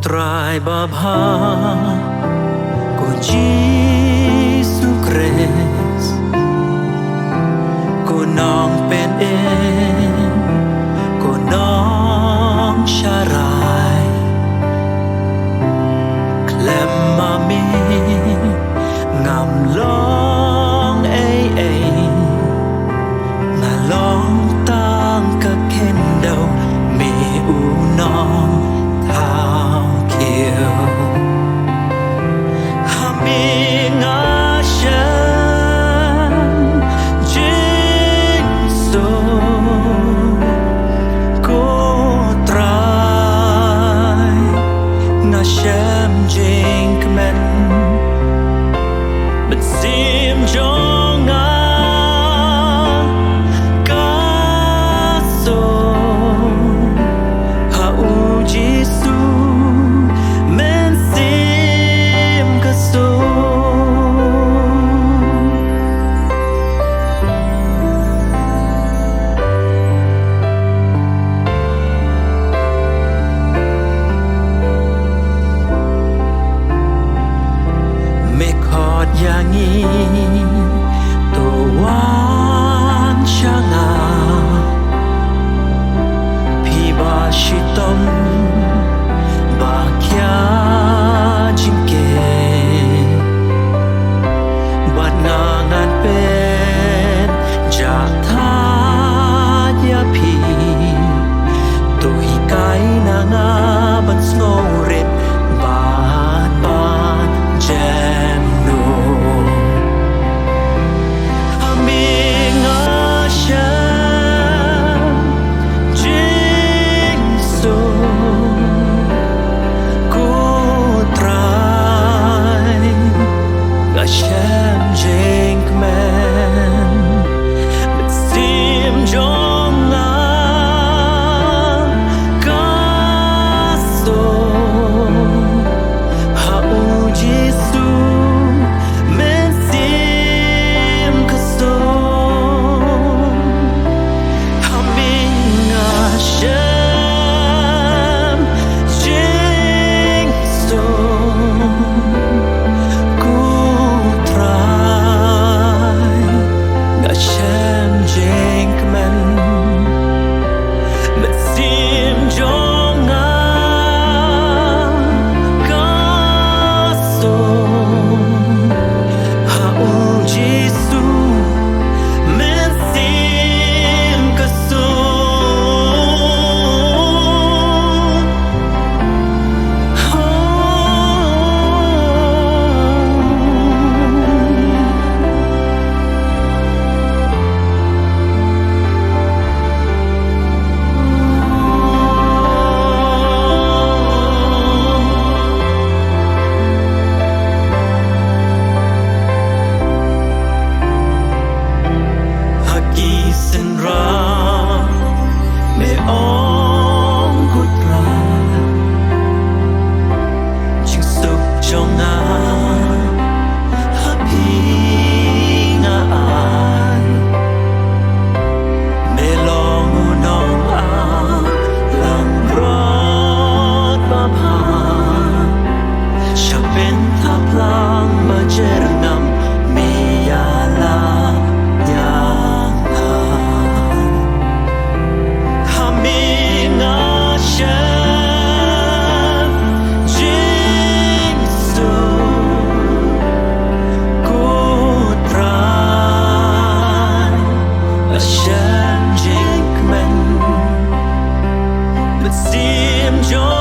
Trai babha ko Giêsu Christ ko nong pen en ko nong sharai klem mami ngam long ai ngà long tang ka ken đâu mi u nong thao kiều hami ngà shen jing so ko trai ngà shem jing men but sim jongอย่างนี้ตัวหวานช่างาพี่บาชิตมบาคยาจิงเกบัดงางานเป็นจากท่ายาพีตัวหิไกนางาบันสโนเรบบาดบาดแจมJoy